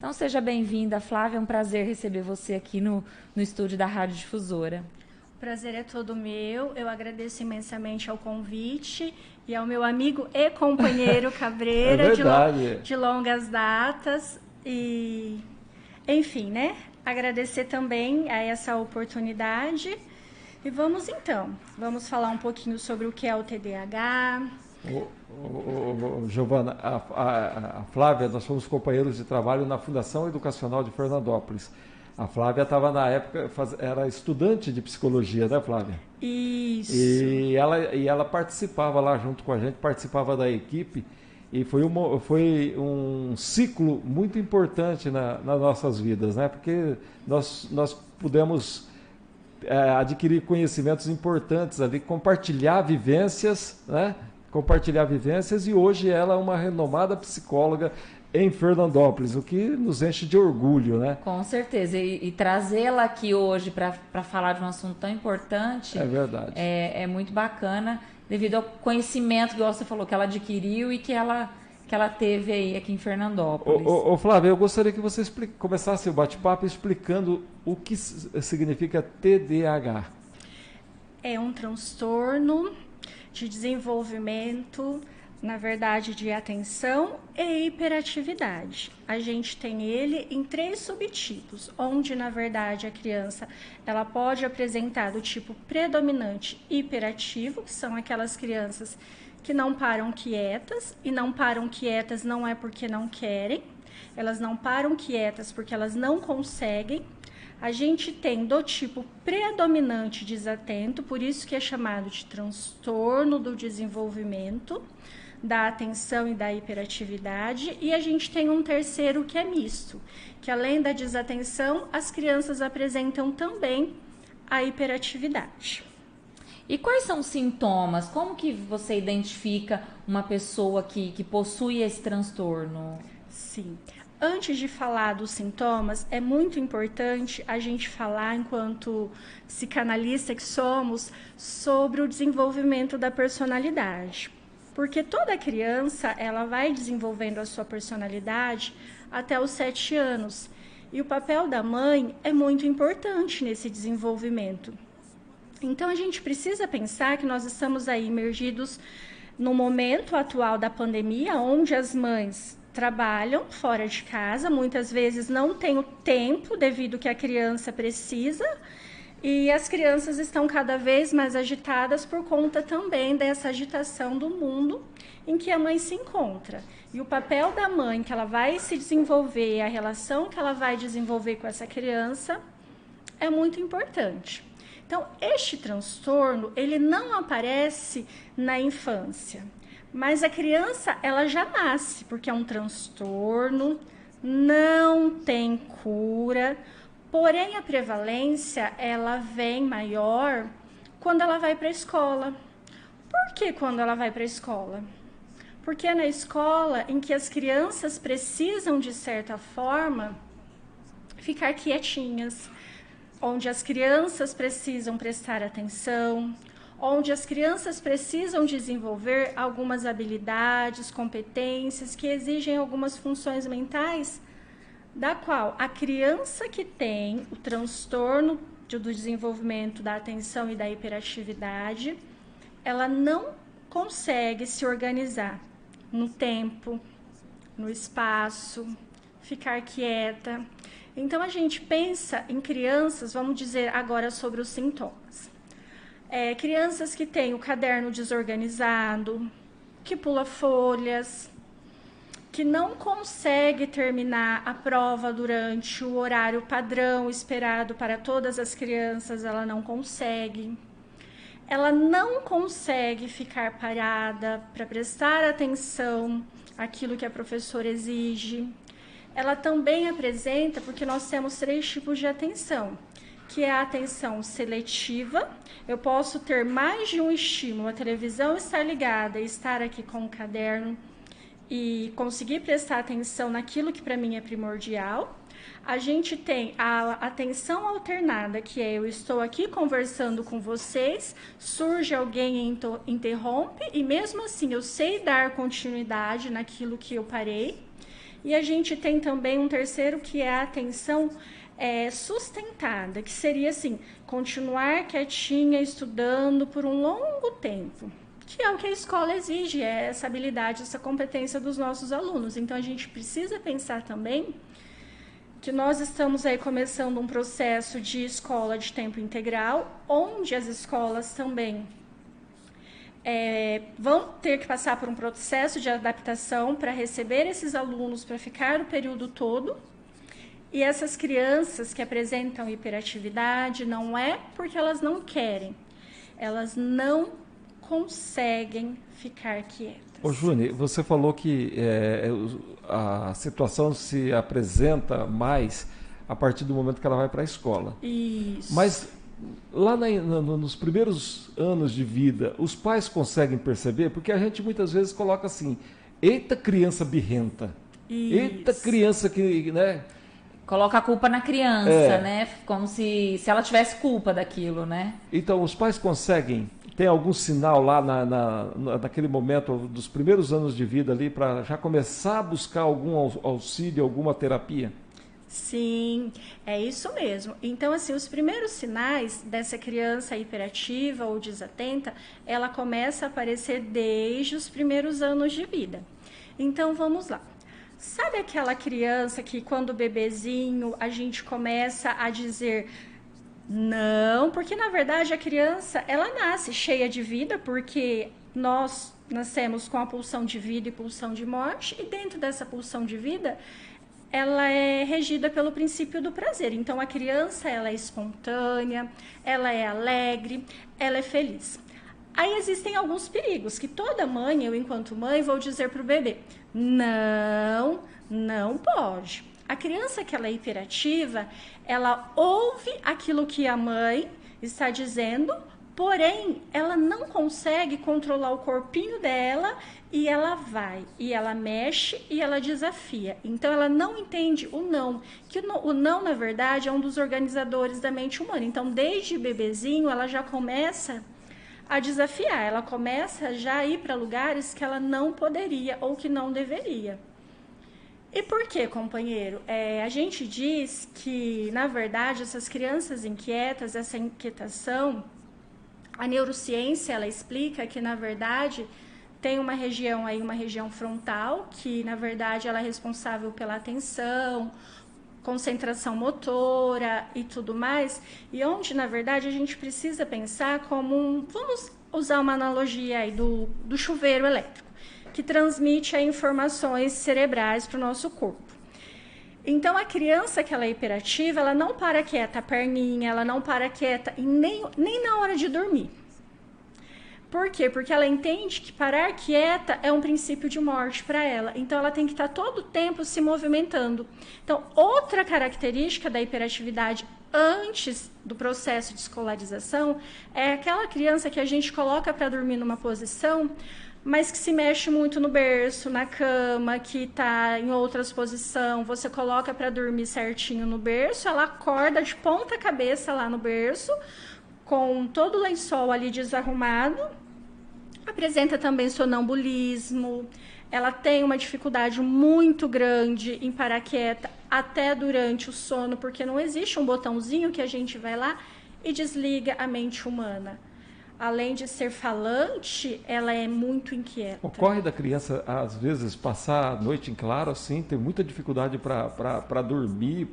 Então seja bem-vinda, Flávia, é um prazer receber você aqui no estúdio da Rádio Difusora. O prazer é todo meu, eu agradeço imensamente ao convite e ao meu amigo e companheiro Cabreira de longas datas e, enfim, né? Agradecer também a essa oportunidade e vamos falar um pouquinho sobre o que é o TDAH. Giovana, a Flávia, nós fomos companheiros de trabalho na Fundação Educacional de Fernandópolis. A Flávia estava na época, era estudante de psicologia, né, Flávia? Isso. E ela participava lá junto com a gente, participava da equipe, e foi um ciclo muito importante nas nossas vidas, né? Porque nós pudemos adquirir conhecimentos importantes ali, compartilhar vivências, né? E hoje ela é uma renomada psicóloga em Fernandópolis, o que nos enche de orgulho, né? Com certeza, e trazê-la aqui hoje para falar de um assunto tão importante é verdade. É muito bacana, devido ao conhecimento que você falou que ela adquiriu e que ela teve aí aqui em Fernandópolis. Flávia, eu gostaria que você começasse o bate-papo explicando o que significa TDAH. É um transtorno de desenvolvimento, na verdade, de atenção e hiperatividade. A gente tem ele em 3 subtipos, onde, na verdade, a criança ela pode apresentar do tipo predominante hiperativo, que são aquelas crianças que não param quietas, e não param quietas não é porque não querem, elas não param quietas porque elas não conseguem. A gente tem do tipo predominante desatento, por isso que é chamado de transtorno do desenvolvimento, da atenção e da hiperatividade. E a gente tem um terceiro que é misto, que além da desatenção, as crianças apresentam também a hiperatividade. E quais são os sintomas? Como que você identifica uma pessoa que possui esse transtorno? Sim. Antes de falar dos sintomas, é muito importante a gente falar, enquanto psicanalista que somos, sobre o desenvolvimento da personalidade. Porque toda criança, ela vai desenvolvendo a sua personalidade até os 7 anos. E o papel da mãe é muito importante nesse desenvolvimento. Então, a gente precisa pensar que nós estamos aí imergidos no momento atual da pandemia, onde as mães trabalham fora de casa, muitas vezes não tem o tempo devido que a criança precisa, e as crianças estão cada vez mais agitadas por conta também dessa agitação do mundo em que a mãe se encontra. E o papel da mãe, que ela vai se desenvolver, a relação que ela vai desenvolver com essa criança, é muito importante. Então, este transtorno, ele não aparece na infância. Mas a criança, ela já nasce, porque é um transtorno, não tem cura, porém a prevalência, ela vem maior quando ela vai para a escola. Por que quando ela vai para a escola? Porque é na escola em que as crianças precisam, de certa forma, ficar quietinhas, onde as crianças precisam prestar atenção, onde as crianças precisam desenvolver algumas habilidades, competências que exigem algumas funções mentais, da qual a criança que tem o transtorno do desenvolvimento da atenção e da hiperatividade, ela não consegue se organizar no tempo, no espaço, ficar quieta. Então, a gente pensa em crianças, vamos dizer agora sobre os sintomas. Crianças que têm o caderno desorganizado, que pula folhas, que não consegue terminar a prova durante o horário padrão esperado para todas as crianças, ela não consegue. Ela não consegue ficar parada para prestar atenção àquilo que a professora exige. Ela também apresenta, porque nós temos 3 tipos de atenção, que é a atenção seletiva. Eu posso ter mais de um estímulo, a televisão estar ligada e estar aqui com o caderno e conseguir prestar atenção naquilo que para mim é primordial. A gente tem a atenção alternada, que é eu estou aqui conversando com vocês, surge alguém e interrompe, e mesmo assim eu sei dar continuidade naquilo que eu parei. E a gente tem também um terceiro, que é a atenção sustentada, que seria assim, continuar quietinha estudando por um longo tempo, que é o que a escola exige, é essa habilidade, essa competência dos nossos alunos. Então a gente precisa pensar também que nós estamos aí começando um processo de escola de tempo integral, onde as escolas também vão ter que passar por um processo de adaptação para receber esses alunos, para ficar o período todo. E essas crianças que apresentam hiperatividade não é porque elas não querem, elas não conseguem ficar quietas. Ô Júnior, você falou que a situação se apresenta mais a partir do momento que ela vai para a escola. Isso. Mas lá nos primeiros anos de vida, os pais conseguem perceber? Porque a gente muitas vezes coloca assim, eita criança birrenta, eita criança que, né? Coloca a culpa na criança, né? Como se ela tivesse culpa daquilo, né? Então, os pais conseguem, tem algum sinal lá naquele momento dos primeiros anos de vida ali para já começar a buscar algum auxílio, alguma terapia? Sim, é isso mesmo. Então, assim, os primeiros sinais dessa criança hiperativa ou desatenta, ela começa a aparecer desde os primeiros anos de vida. Então, vamos lá. Sabe aquela criança que quando bebezinho a gente começa a dizer não, porque na verdade a criança, ela nasce cheia de vida, porque nós nascemos com a pulsão de vida e pulsão de morte, e dentro dessa pulsão de vida, ela é regida pelo princípio do prazer. Então a criança, ela é espontânea, ela é alegre, ela é feliz. Aí existem alguns perigos que toda mãe, eu enquanto mãe, vou dizer para o bebê, não pode. A criança que ela é hiperativa, ela ouve aquilo que a mãe está dizendo, porém, ela não consegue controlar o corpinho dela e ela vai, e ela mexe e ela desafia. Então, ela não entende o não, que o não, na verdade, é um dos organizadores da mente humana. Então, desde bebezinho, ela já começa a desafiar, ela começa já a ir para lugares que ela não poderia ou que não deveria. E por que, companheiro? A gente diz que, na verdade, essas crianças inquietas, essa inquietação, a neurociência, ela explica que, na verdade, tem uma região aí, uma região frontal, que, na verdade, ela é responsável pela atenção, concentração motora e tudo mais, e onde, na verdade, a gente precisa pensar como vamos usar uma analogia aí do chuveiro elétrico, que transmite aí informações cerebrais para o nosso corpo. Então, a criança que ela é hiperativa, ela não para quieta a perninha, ela não para quieta nem na hora de dormir. Por quê? Porque ela entende que parar quieta é um princípio de morte para ela. Então, ela tem que estar todo o tempo se movimentando. Então, outra característica da hiperatividade antes do processo de escolarização é aquela criança que a gente coloca para dormir numa posição, mas que se mexe muito no berço, na cama, que está em outras posições. Você coloca para dormir certinho no berço, ela acorda de ponta cabeça lá no berço, com todo o lençol ali desarrumado, apresenta também sonambulismo, ela tem uma dificuldade muito grande em parar quieta até durante o sono, porque não existe um botãozinho que a gente vai lá e desliga a mente humana. Além de ser falante, ela é muito inquieta. Ocorre da criança, às vezes, passar a noite em claro, assim, ter muita dificuldade para dormir,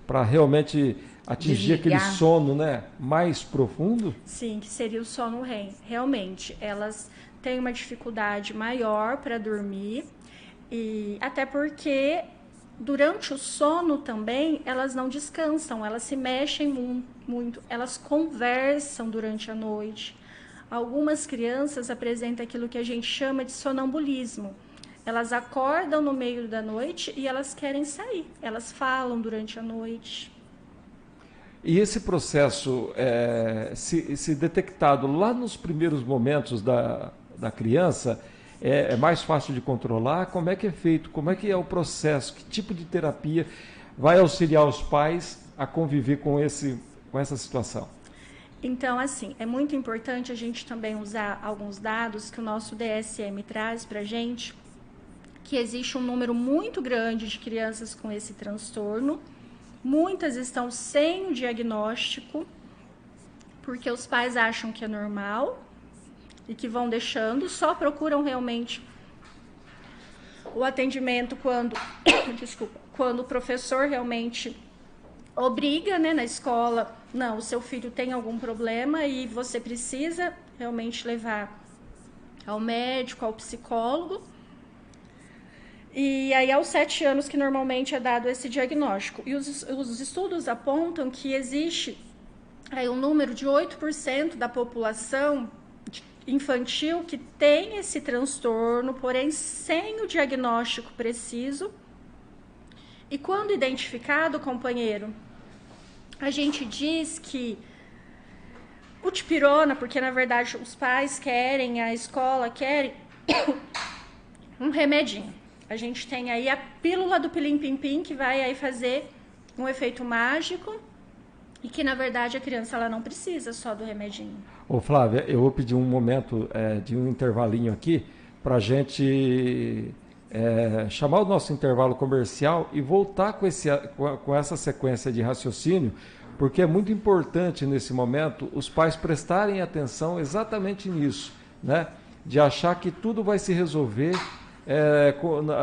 para realmente atingir aquele sono, né, mais profundo? Sim, que seria o sono REM. Realmente, elas têm uma dificuldade maior para dormir, e até porque durante o sono também elas não descansam, elas se mexem muito, elas conversam durante a noite. Algumas crianças apresentam aquilo que a gente chama de sonambulismo. Elas acordam no meio da noite e elas querem sair, elas falam durante a noite. E esse processo, se detectado lá nos primeiros momentos da criança, é mais fácil de controlar? Como é que é feito? Como é que é o processo? Que tipo de terapia vai auxiliar os pais a conviver com essa situação? Então, assim, é muito importante a gente também usar alguns dados que o nosso DSM traz para a gente, que existe um número muito grande de crianças com esse transtorno. Muitas estão sem o diagnóstico, porque os pais acham que é normal e que vão deixando, só procuram realmente o atendimento quando, quando o professor realmente obriga, né, na escola, não, o seu filho tem algum problema e você precisa realmente levar ao médico, ao psicólogo. E aí, aos 7 anos que normalmente é dado esse diagnóstico. E os estudos apontam que existe aí um número de 8% da população infantil que tem esse transtorno, porém sem o diagnóstico preciso. E quando identificado, companheiro, a gente diz que o dipirona, porque na verdade os pais querem, a escola quer um remedinho. A gente tem aí a pílula do pilim-pim-pim, que vai aí fazer um efeito mágico e que, na verdade, a criança ela não precisa só do remedinho. Ô Flávia, eu vou pedir um momento de um intervalinho aqui para a gente chamar o nosso intervalo comercial e voltar com essa sequência de raciocínio, porque é muito importante nesse momento os pais prestarem atenção exatamente nisso, né? De achar que tudo vai se resolver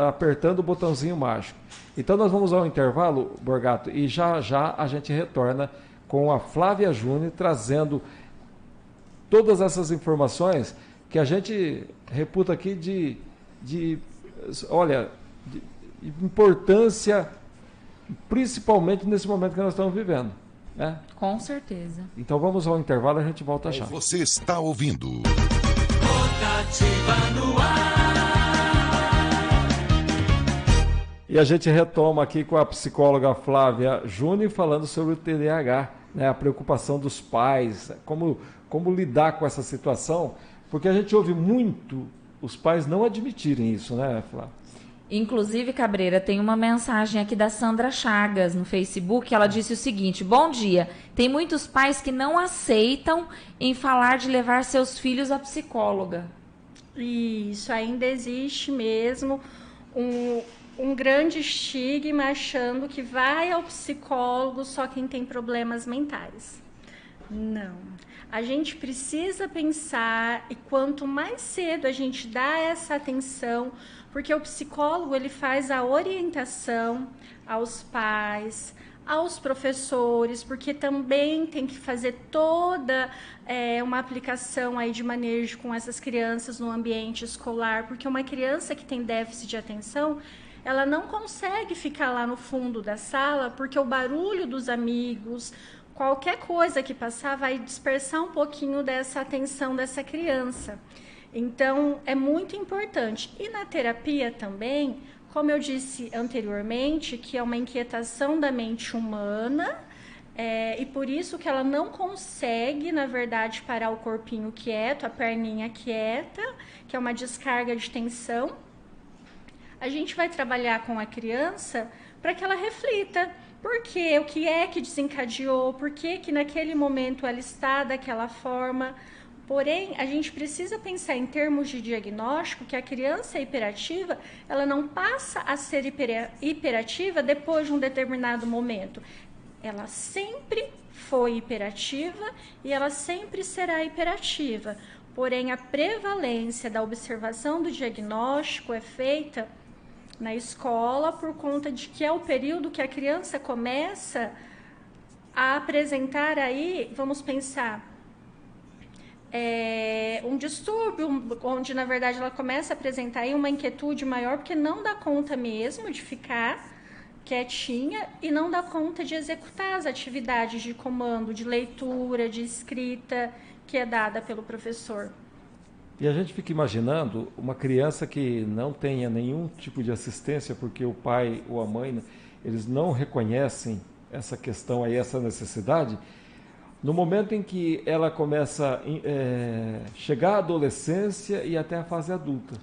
apertando o botãozinho mágico. Então nós vamos ao intervalo, Borgato, e já já a gente retorna com a Flávia Júnior trazendo todas essas informações que a gente reputa aqui de importância, principalmente nesse momento que nós estamos vivendo, né? Com certeza. Então vamos ao intervalo e a gente volta já. Você está ouvindo Rotativa no ar. E a gente retoma aqui com a psicóloga Flávia Júnior falando sobre o TDAH, né, a preocupação dos pais, como lidar com essa situação, porque a gente ouve muito os pais não admitirem isso, né, Flávia? Inclusive, Cabreira, tem uma mensagem aqui da Sandra Chagas no Facebook. Ela disse o seguinte: bom dia, tem muitos pais que não aceitam em falar de levar seus filhos à psicóloga. Isso, ainda existe mesmo um grande estigma achando que vai ao psicólogo só quem tem problemas mentais. Não. A gente precisa pensar, e quanto mais cedo a gente dá essa atenção, porque o psicólogo ele faz a orientação aos pais, aos professores, porque também tem que fazer toda uma aplicação aí de manejo com essas crianças no ambiente escolar, porque uma criança que tem déficit de atenção, ela não consegue ficar lá no fundo da sala, porque o barulho dos amigos, qualquer coisa que passar vai dispersar um pouquinho dessa atenção dessa criança. Então, é muito importante. E na terapia também, como eu disse anteriormente, que é uma inquietação da mente humana, e por isso que ela não consegue, na verdade, parar o corpinho quieto, a perninha quieta, que é uma descarga de tensão. A gente vai trabalhar com a criança para que ela reflita. Por quê? O que é que desencadeou? Por que que naquele momento ela está daquela forma? Porém, a gente precisa pensar em termos de diagnóstico que a criança hiperativa, ela não passa a ser hiperativa depois de um determinado momento. Ela sempre foi hiperativa e ela sempre será hiperativa. Porém, a prevalência da observação do diagnóstico é feita na escola por conta de que é o período que a criança começa a apresentar aí, vamos pensar, um distúrbio, onde na verdade ela começa a apresentar aí uma inquietude maior, porque não dá conta mesmo de ficar quietinha e não dá conta de executar as atividades de comando, de leitura, de escrita que é dada pelo professor. E a gente fica imaginando uma criança que não tenha nenhum tipo de assistência, porque o pai ou a mãe, eles não reconhecem essa questão aí, essa necessidade. No momento em que ela começa a chegar à adolescência e até a fase adulta.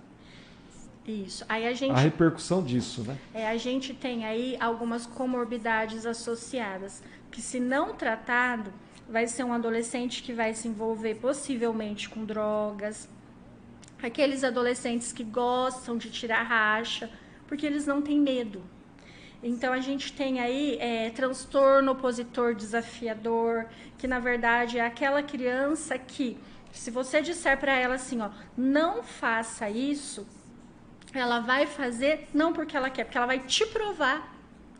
Isso. Aí a repercussão disso, né? A gente tem aí algumas comorbidades associadas, que se não tratado, vai ser um adolescente que vai se envolver possivelmente com drogas, aqueles adolescentes que gostam de tirar racha, porque eles não têm medo. Então, a gente tem aí transtorno opositor desafiador, que na verdade é aquela criança que, se você disser para ela assim, ó, não faça isso, ela vai fazer não porque ela quer, porque ela vai te provar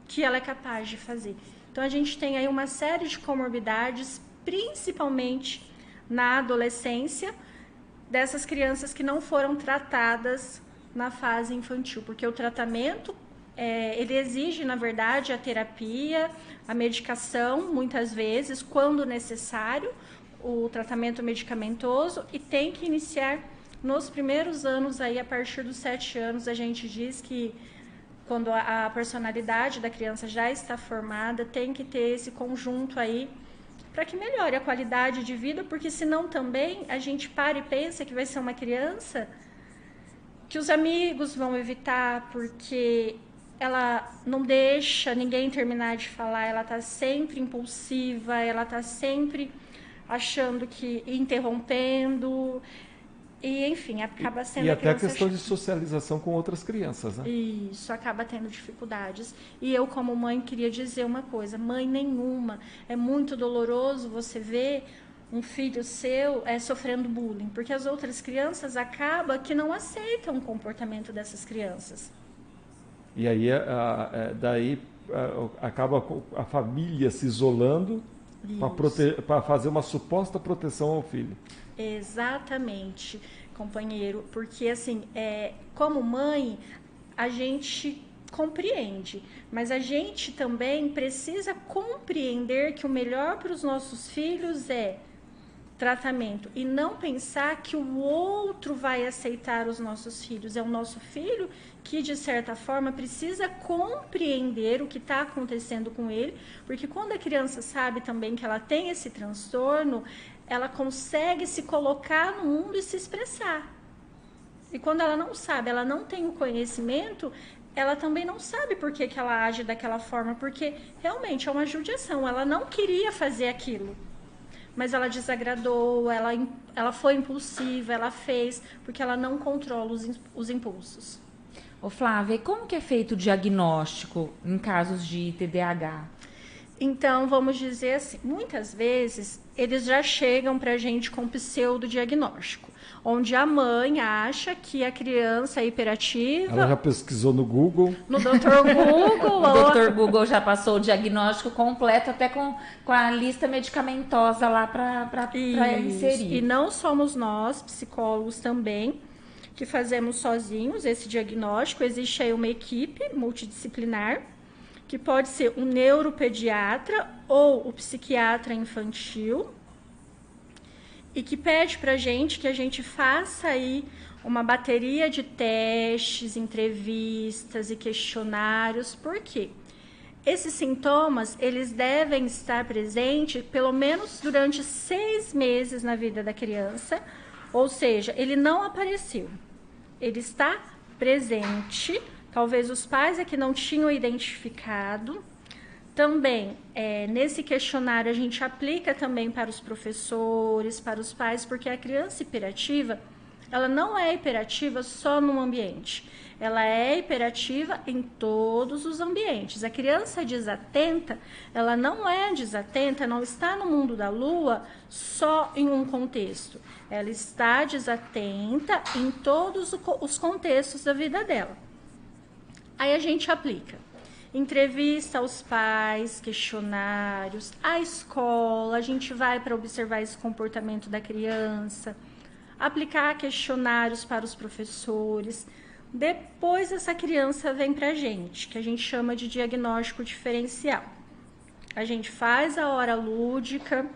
que ela é capaz de fazer. Então, a gente tem aí uma série de comorbidades, principalmente na adolescência, dessas crianças que não foram tratadas na fase infantil, porque o tratamento ele exige, na verdade, a terapia, a medicação, muitas vezes, quando necessário, o tratamento medicamentoso, e tem que iniciar nos primeiros anos, aí, a partir dos 7 anos, a gente diz que quando a personalidade da criança já está formada, tem que ter esse conjunto aí para que melhore a qualidade de vida, porque senão também a gente para e pensa que vai ser uma criança que os amigos vão evitar, porque ela não deixa ninguém terminar de falar, ela está sempre impulsiva, ela está sempre achando que interrompendo, e enfim, acaba sendo e até a criança questão de socialização com outras crianças, né? Isso, acaba tendo dificuldades. E eu, como mãe, queria dizer uma coisa: mãe nenhuma. É muito doloroso você ver um filho seu sofrendo bullying, porque as outras crianças acabam que não aceitam o comportamento dessas crianças. E aí, daí acaba a família se isolando para fazer uma suposta proteção ao filho. Exatamente, companheiro. Porque, assim, como mãe, a gente compreende, mas a gente também precisa compreender que o melhor para os nossos filhos é tratamento, e não pensar que o outro vai aceitar os nossos filhos. É o nosso filho que, de certa forma, precisa compreender o que está acontecendo com ele, porque quando a criança sabe também que ela tem esse transtorno, ela consegue se colocar no mundo e se expressar. E quando ela não sabe, ela não tem o conhecimento, ela também não sabe por que ela age daquela forma, porque realmente é uma judiação, ela não queria fazer aquilo. Mas ela desagradou, ela foi impulsiva, ela fez, porque ela não controla os impulsos. Ô Flávia, e como que é feito o diagnóstico em casos de TDAH? Então, vamos dizer assim, muitas vezes eles já chegam para a gente com pseudodiagnóstico, onde a mãe acha que a criança é hiperativa. Ela já pesquisou no Google. No Dr. Google. O Dr. Google já passou o diagnóstico completo, até com a lista medicamentosa lá para inserir. E não somos nós, psicólogos também, que fazemos sozinhos esse diagnóstico. Existe aí uma equipe multidisciplinar, que pode ser um neuropediatra ou o psiquiatra infantil, e que pede para que a gente faça aí uma bateria de testes, entrevistas e questionários. Por quê? Esses sintomas, eles devem estar presentes pelo menos durante 6 meses na vida da criança, ou seja, ele não apareceu, ele está presente. Talvez os pais que não tinham identificado. Também, nesse questionário, a gente aplica também para os professores, para os pais, porque a criança hiperativa, ela não é hiperativa só num ambiente. Ela é hiperativa em todos os ambientes. A criança desatenta, ela não é desatenta, não está no mundo da lua só em um contexto. Ela está desatenta em todos os contextos da vida dela. Aí a gente aplica entrevista aos pais, questionários, a escola, a gente vai para observar esse comportamento da criança, aplicar questionários para os professores. Depois essa criança vem para a gente, que a gente chama de diagnóstico diferencial. A gente faz a hora lúdica,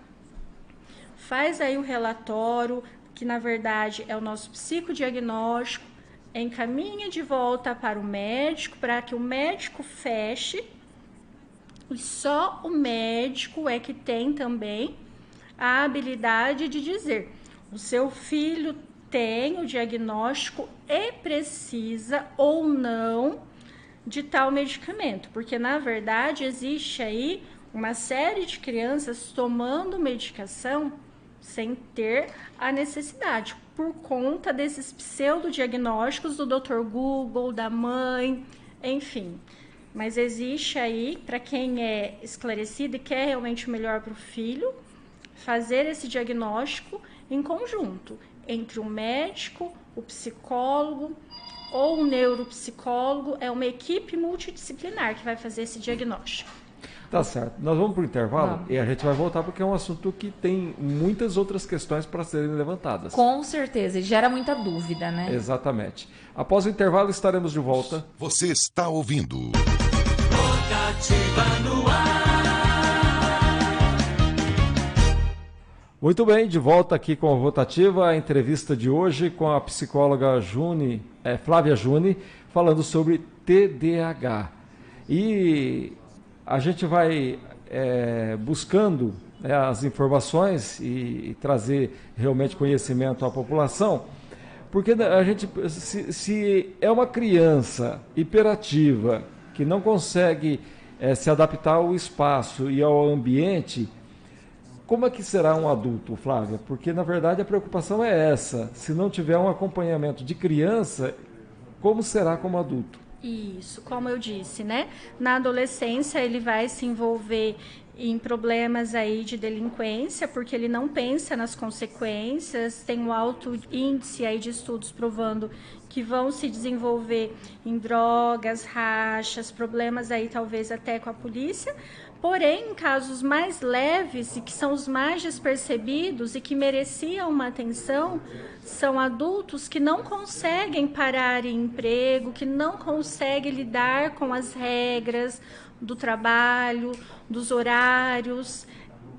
faz aí o relatório, que na verdade é o nosso psicodiagnóstico, encaminha de volta para o médico, para que o médico feche, e só o médico é que tem também a habilidade de dizer: o seu filho tem o diagnóstico e precisa ou não de tal medicamento, porque na verdade existe aí uma série de crianças tomando medicação sem ter a necessidade. por conta desses pseudodiagnósticos do Dr. Google, da mãe, enfim. Mas existe aí, para quem é esclarecido e quer realmente o melhor para o filho, fazer esse diagnóstico em conjunto, entre o médico, o psicólogo ou o neuropsicólogo. É uma equipe multidisciplinar que vai fazer esse diagnóstico. Tá certo. Nós vamos para o intervalo e a gente vai voltar porque é um assunto que tem muitas outras questões para serem levantadas. Com certeza, e gera muita dúvida, né? Exatamente. Após o intervalo estaremos de volta. Você está ouvindo Rotativa no ar. Muito bem, de volta aqui com a Rotativa, a entrevista de hoje com a psicóloga Flávia Juni, falando sobre TDAH. E a gente vai buscando as informações e trazer realmente conhecimento à população, porque a gente, se é uma criança hiperativa que não consegue se adaptar ao espaço e ao ambiente, como é que será um adulto, Flávia? Porque, na verdade, a preocupação é essa. Se não tiver um acompanhamento de criança, como será como adulto? Isso, como eu disse, né? Na adolescência ele vai se envolver em problemas aí de delinquência, porque ele não pensa nas consequências, tem um alto índice aí de estudos provando que vão se desenvolver em drogas, rachas, problemas aí talvez até com a polícia. Porém, em casos mais leves e que são os mais despercebidos e que mereciam uma atenção, são adultos que não conseguem parar em emprego, que não conseguem lidar com as regras do trabalho, dos horários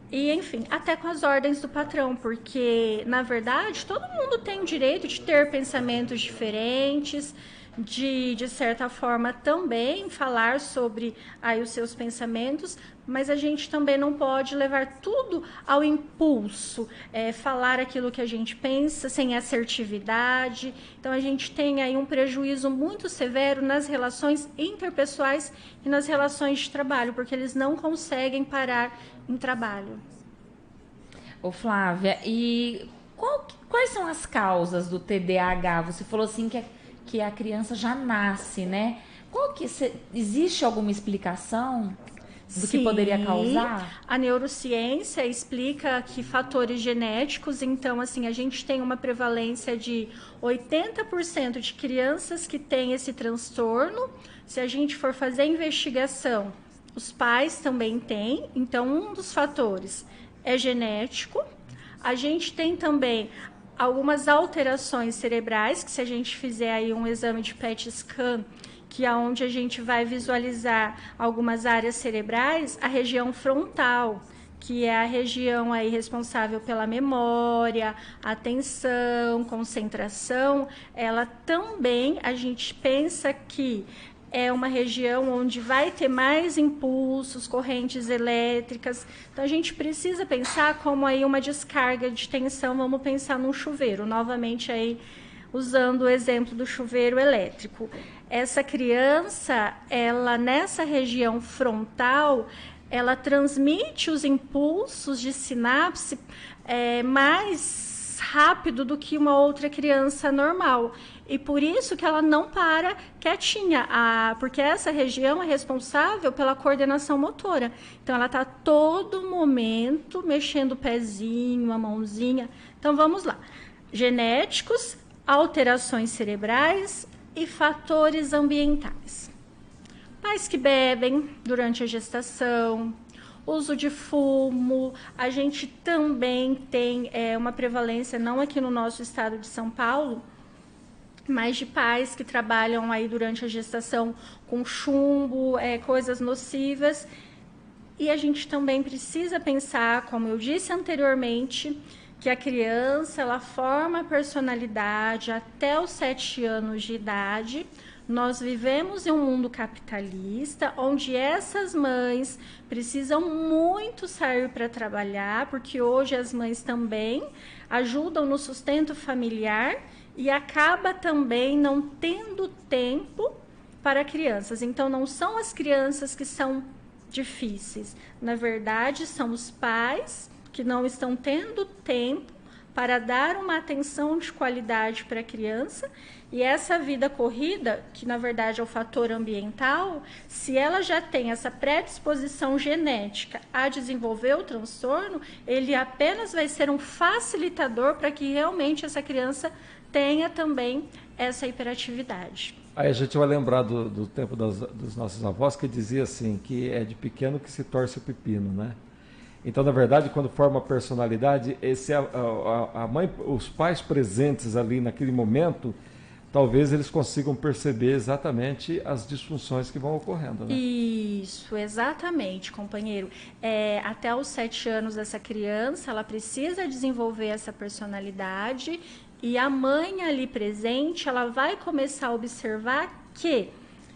e, enfim, até com as ordens do patrão, porque, na verdade, todo mundo tem o direito de ter pensamentos diferentes, de certa forma, também falar sobre aí os seus pensamentos, mas a gente também não pode levar tudo ao impulso, falar aquilo que a gente pensa sem assertividade. Então, a gente tem aí um prejuízo muito severo nas relações interpessoais e nas relações de trabalho, porque eles não conseguem parar em trabalho. Ô Flávia, e quais são as causas do TDAH? Você falou assim que a criança já nasce, né? Existe alguma explicação do que poderia causar? A neurociência explica que fatores genéticos, então, assim, a gente tem uma prevalência de 80% de crianças que têm esse transtorno. Se a gente for fazer a investigação, os pais também têm, então um dos fatores é genético. A gente tem também algumas alterações cerebrais, que se a gente fizer aí um exame de PET scan, que é onde a gente vai visualizar algumas áreas cerebrais, a região frontal, que é a região aí responsável pela memória, atenção, concentração, ela também, a gente pensa que é uma região onde vai ter mais impulsos, correntes elétricas. Então, a gente precisa pensar como aí uma descarga de tensão. Vamos pensar num chuveiro, novamente aí usando o exemplo do chuveiro elétrico. Essa criança, ela nessa região frontal, ela transmite os impulsos de sinapse mais rápido do que uma outra criança normal. E por isso que ela não para quietinha, porque essa região é responsável pela coordenação motora. Então, ela está todo momento mexendo o pezinho, a mãozinha. Então, vamos lá. Genéticos, alterações cerebrais e fatores ambientais. Pais que bebem durante a gestação, uso de fumo, a gente também tem uma prevalência, não aqui no nosso estado de São Paulo, mas de pais que trabalham aí durante a gestação com chumbo, coisas nocivas. E a gente também precisa pensar, como eu disse anteriormente, que a criança ela forma a personalidade até os 7 anos de idade. Nós vivemos em um mundo capitalista, onde essas mães precisam muito sair para trabalhar, porque hoje as mães também ajudam no sustento familiar e acaba também não tendo tempo para crianças. Então, não são as crianças que são difíceis. Na verdade, são os pais que não estão tendo tempo para dar uma atenção de qualidade para a criança. E essa vida corrida, que na verdade é o fator ambiental, se ela já tem essa predisposição genética a desenvolver o transtorno, ele apenas vai ser um facilitador para que realmente essa criança tenha também essa hiperatividade. Aí a gente vai lembrar do tempo dos nossos avós, que dizia assim, que é de pequeno que se torce o pepino, né? Então, na verdade, quando forma a personalidade, a mãe, os pais presentes ali naquele momento, talvez eles consigam perceber exatamente as disfunções que vão ocorrendo, né? Isso, exatamente, companheiro. Até os 7 anos dessa criança, ela precisa desenvolver essa personalidade, e a mãe ali presente, ela vai começar a observar que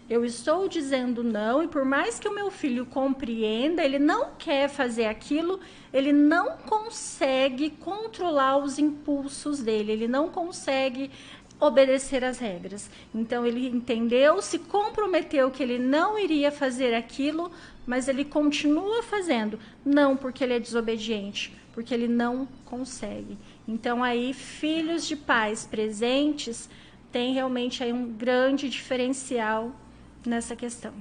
eu estou dizendo não, e por mais que o meu filho compreenda, ele não quer fazer aquilo, ele não consegue controlar os impulsos dele, ele não consegue obedecer às regras. Então ele entendeu, se comprometeu que ele não iria fazer aquilo, mas ele continua fazendo. Não porque ele é desobediente, porque ele não consegue. Então aí filhos de pais presentes têm realmente aí um grande diferencial nessa questão.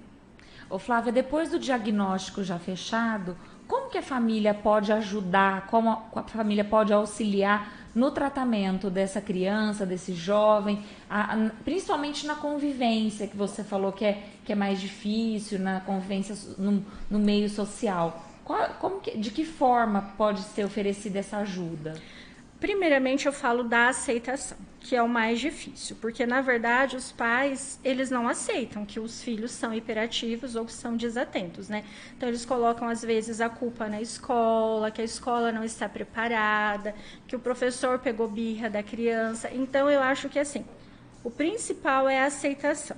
Ô Flávia, depois do diagnóstico já fechado, como que a família pode ajudar, como a família pode auxiliar no tratamento dessa criança, desse jovem, principalmente na convivência, que você falou que é mais difícil, na convivência no meio social? De que forma pode ser oferecida essa ajuda? Primeiramente, eu falo da aceitação, que é o mais difícil, porque, na verdade, os pais, eles não aceitam que os filhos são hiperativos ou que são desatentos, né? Então, eles colocam, às vezes, a culpa na escola, que a escola não está preparada, que o professor pegou birra da criança. Então, eu acho que, assim, o principal é a aceitação.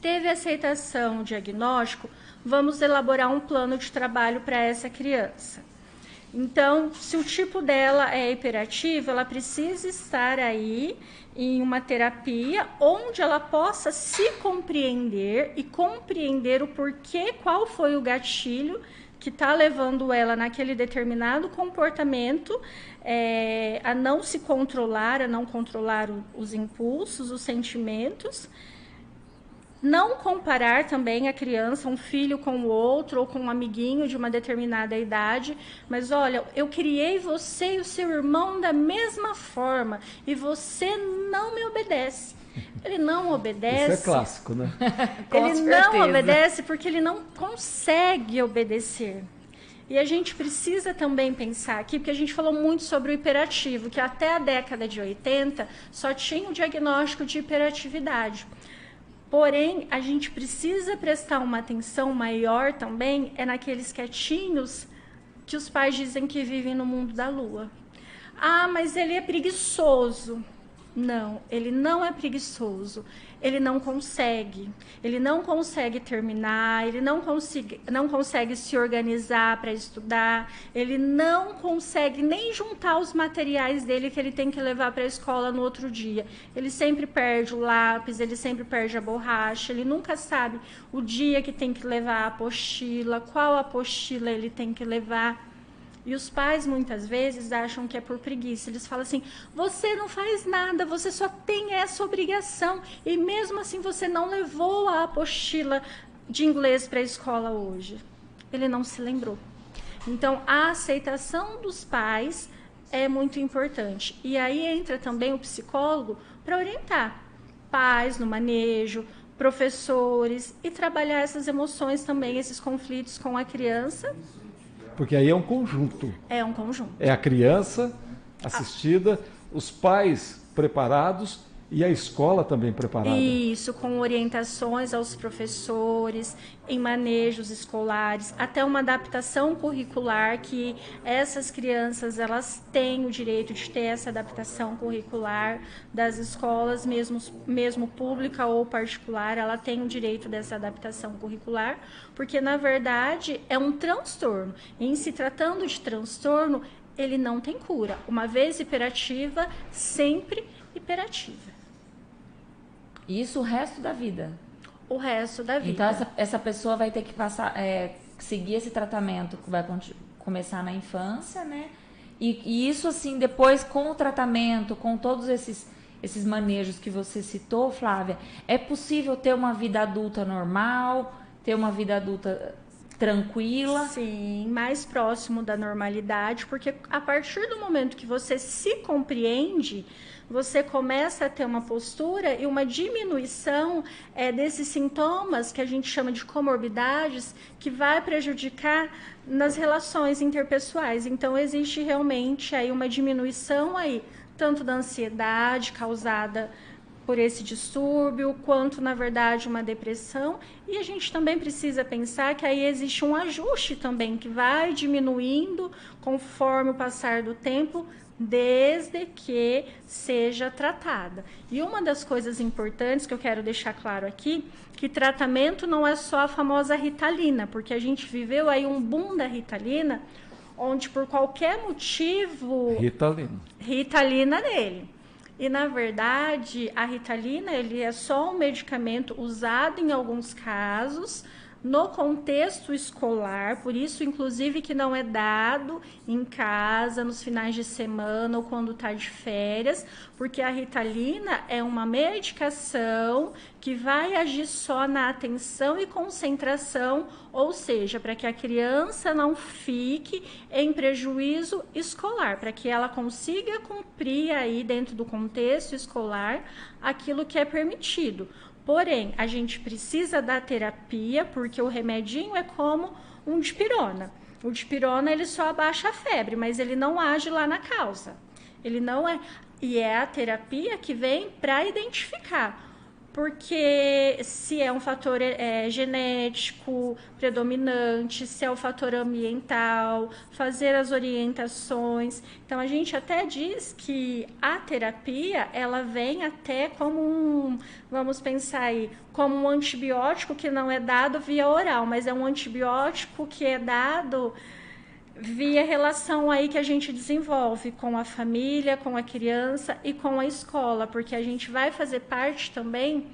Teve aceitação, diagnóstico, vamos elaborar um plano de trabalho para essa criança. Então, se o tipo dela é hiperativo, ela precisa estar aí em uma terapia onde ela possa se compreender e compreender o porquê, qual foi o gatilho que está levando ela naquele determinado comportamento, a não se controlar, a não controlar os impulsos, os sentimentos. Não comparar também a criança, um filho com o outro, ou com um amiguinho de uma determinada idade. Mas olha, eu criei você e o seu irmão da mesma forma, e você não me obedece. Ele não obedece. Isso é clássico, né? Ele não obedece porque ele não consegue obedecer. E a gente precisa também pensar aqui, porque a gente falou muito sobre o hiperativo, que até a década de 80 só tinha o diagnóstico de hiperatividade. Porém, a gente precisa prestar uma atenção maior também naqueles quietinhos que os pais dizem que vivem no mundo da lua. Ah, mas ele é preguiçoso. Não, ele não é preguiçoso. Ele não consegue terminar, ele não consegue se organizar para estudar, ele não consegue nem juntar os materiais dele que ele tem que levar para a escola no outro dia. Ele sempre perde o lápis, ele sempre perde a borracha, ele nunca sabe o dia que tem que levar a apostila, qual apostila ele tem que levar. E os pais, muitas vezes, acham que é por preguiça. Eles falam assim, você não faz nada, você só tem essa obrigação. E mesmo assim, você não levou a apostila de inglês para a escola hoje. Ele não se lembrou. Então, a aceitação dos pais é muito importante. E aí entra também o psicólogo para orientar pais no manejo, professores, e trabalhar essas emoções também, esses conflitos com a criança. Porque aí é um conjunto. É um conjunto. É a criança assistida, os pais preparados e a escola também preparada. Isso, com orientações aos professores, em manejos escolares, até uma adaptação curricular, que essas crianças elas têm o direito de ter essa adaptação curricular das escolas, mesmo pública ou particular, ela tem o direito dessa adaptação curricular, porque na verdade é um transtorno. Em se tratando de transtorno, ele não tem cura. Uma vez hiperativa, sempre hiperativa. Isso o resto da vida? O resto da vida. Então, essa pessoa vai ter que seguir esse tratamento, que vai começar na infância, né? E isso, assim, depois com o tratamento, com todos esses manejos que você citou, Flávia, é possível ter uma vida adulta normal, ter uma vida adulta tranquila? Sim, mais próximo da normalidade, porque a partir do momento que você se compreende, você começa a ter uma postura e uma diminuição desses sintomas que a gente chama de comorbidades, que vai prejudicar nas relações interpessoais. Então, existe realmente aí uma diminuição aí, tanto da ansiedade causada por esse distúrbio, quanto, na verdade, uma depressão. E a gente também precisa pensar que aí existe um ajuste também, que vai diminuindo conforme o passar do tempo, desde que seja tratada. E uma das coisas importantes que eu quero deixar claro aqui, que tratamento não é só a famosa Ritalina, porque a gente viveu aí um boom da Ritalina, onde por qualquer motivo... Ritalina nele. E, na verdade, a Ritalina ele é só um medicamento usado em alguns casos no contexto escolar, por isso, inclusive, que não é dado em casa, nos finais de semana ou quando está de férias, porque a Ritalina é uma medicação que vai agir só na atenção e concentração, ou seja, para que a criança não fique em prejuízo escolar, para que ela consiga cumprir aí dentro do contexto escolar aquilo que é permitido. Porém, a gente precisa da terapia, porque o remedinho é como um dipirona. O dipirona ele só abaixa a febre, mas ele não age lá na causa. Ele não é... E é a terapia que vem para identificar. Porque se é um fator genético predominante, se é um fator ambiental, fazer as orientações. Então, a gente até diz que a terapia, ela vem até como vamos pensar aí, como um antibiótico que não é dado via oral, mas é um antibiótico que é dado via relação aí que a gente desenvolve com a família, com a criança e com a escola, porque a gente vai fazer parte também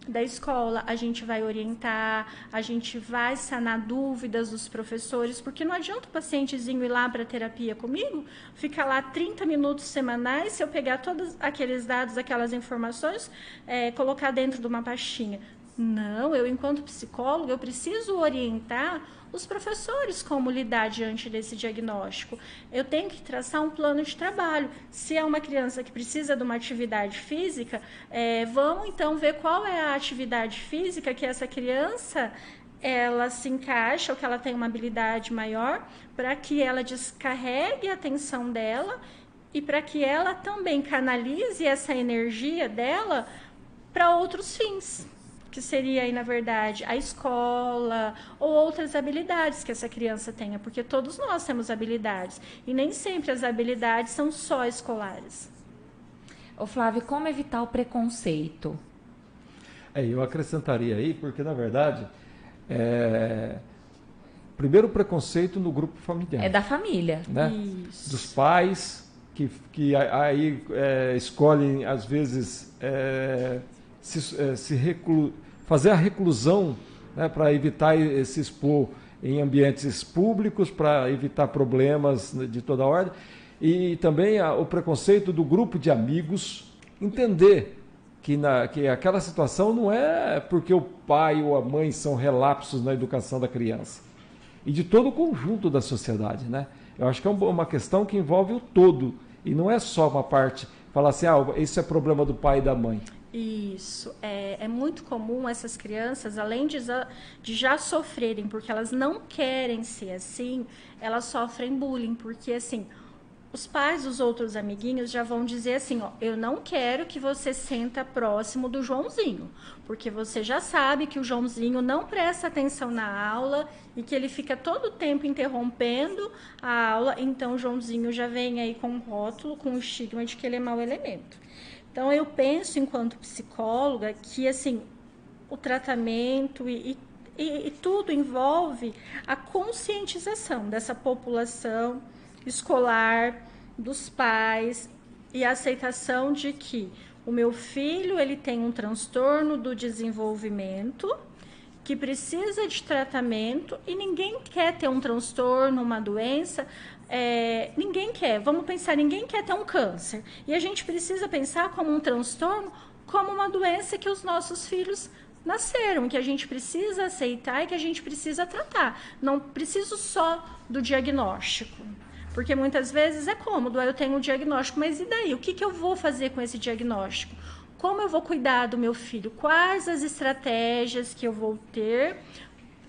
da escola, a gente vai orientar, a gente vai sanar dúvidas dos professores, porque não adianta o pacientezinho ir lá para a terapia comigo, ficar lá 30 minutos semanais, se eu pegar todos aqueles dados, aquelas informações, colocar dentro de uma pastinha. Não, eu, enquanto psicóloga, eu preciso orientar os professores como lidar diante desse diagnóstico. Eu tenho que traçar um plano de trabalho. Se é uma criança que precisa de uma atividade física, vamos então ver qual é a atividade física que essa criança ela se encaixa, ou que ela tem uma habilidade maior, para que ela descarregue a atenção dela e para que ela também canalize essa energia dela para outros fins, que seria aí, na verdade, a escola ou outras habilidades que essa criança tenha, porque todos nós temos habilidades e nem sempre as habilidades são só escolares. Ô Flávio, como evitar o preconceito? Eu acrescentaria aí, porque na verdade, primeiro o preconceito no grupo familiar. É da família. Né? Isso. Dos pais que aí escolhem, às vezes, fazer a reclusão, né, para evitar se expor em ambientes públicos, para evitar problemas de toda ordem. E também o preconceito do grupo de amigos, entender que aquela situação não é porque o pai ou a mãe são relapsos na educação da criança. E de todo o conjunto da sociedade. Né? Eu acho que é uma questão que envolve o todo. E não é só uma parte, falar assim, isso é problema do pai e da mãe. Isso, é muito comum essas crianças, além de já sofrerem, porque elas não querem ser assim, elas sofrem bullying, porque assim, os pais dos outros amiguinhos já vão dizer assim, eu não quero que você senta próximo do Joãozinho, porque você já sabe que o Joãozinho não presta atenção na aula e que ele fica todo o tempo interrompendo a aula, então o Joãozinho já vem aí com um rótulo, com o estigma de que ele é mau elemento. Então, eu penso, enquanto psicóloga, que assim, o tratamento e tudo envolve a conscientização dessa população escolar, dos pais, e a aceitação de que o meu filho ele tem um transtorno do desenvolvimento que precisa de tratamento e ninguém quer ter um transtorno, uma doença. Ninguém quer. Vamos pensar, ninguém quer ter um câncer. E a gente precisa pensar como um transtorno, como uma doença que os nossos filhos nasceram, que a gente precisa aceitar e que a gente precisa tratar. Não preciso só do diagnóstico. Porque muitas vezes é cômodo, eu tenho um diagnóstico, mas e daí? O que eu vou fazer com esse diagnóstico? Como eu vou cuidar do meu filho? Quais as estratégias que eu vou ter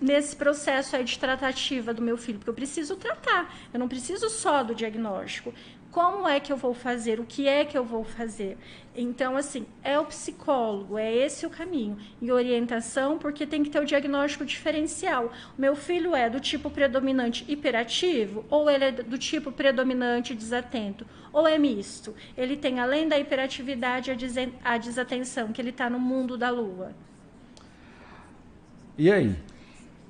nesse processo aí de tratativa do meu filho? Porque eu preciso tratar, eu não preciso só do diagnóstico. Como é que eu vou fazer? O que é que eu vou fazer? Então, assim, é o psicólogo, é esse o caminho. E orientação, porque tem que ter o diagnóstico diferencial. O meu filho é do tipo predominante hiperativo, ou ele é do tipo predominante desatento, ou é misto. Ele tem, além da hiperatividade, a desatenção, que ele está no mundo da lua. E aí?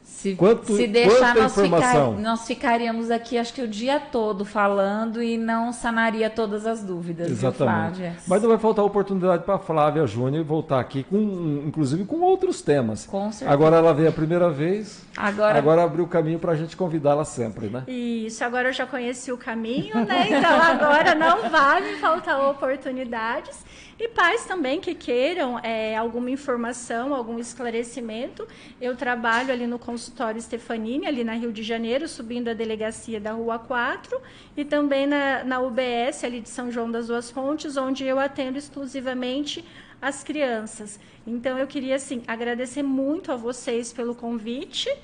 Se deixar, nós ficaríamos aqui, acho que o dia todo falando e não sanaria todas as dúvidas. Exatamente. Flávia? Mas não vai faltar oportunidade para a Flávia Júnior voltar aqui, inclusive com outros temas. Com certeza. Agora ela veio a primeira vez, agora abriu o caminho para a gente convidá-la sempre, né? Isso, agora eu já conheci o caminho, né? Então agora não vai me faltar oportunidades. E pais também que queiram alguma informação, algum esclarecimento, eu trabalho ali no consultório Stefanini, ali na Rio de Janeiro, subindo a delegacia da Rua 4, e também na UBS, ali de São João das Duas Fontes, onde eu atendo exclusivamente as crianças. Então, eu queria, assim, agradecer muito a vocês pelo convite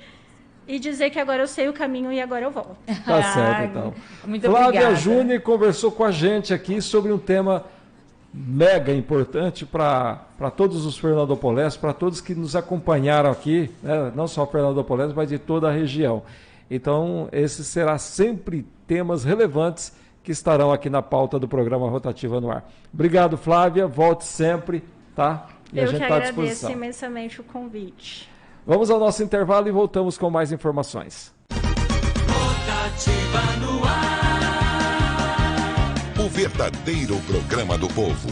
e dizer que agora eu sei o caminho e agora eu volto. Tá certo, então. Muito obrigada. Flávia Júnior conversou com a gente aqui sobre um tema mega importante para todos os fernandopolenses, para todos que nos acompanharam aqui, né? Não só fernandopolenses, mas de toda a região. Então, esses serão sempre temas relevantes que estarão aqui na pauta do programa Rotativa no Ar. Obrigado, Flávia. Volte sempre, tá? E eu a gente que está à agradeço disposição. imensamente o convite. Vamos ao nosso intervalo e voltamos com mais informações. Rotativa no Ar. O verdadeiro programa do povo.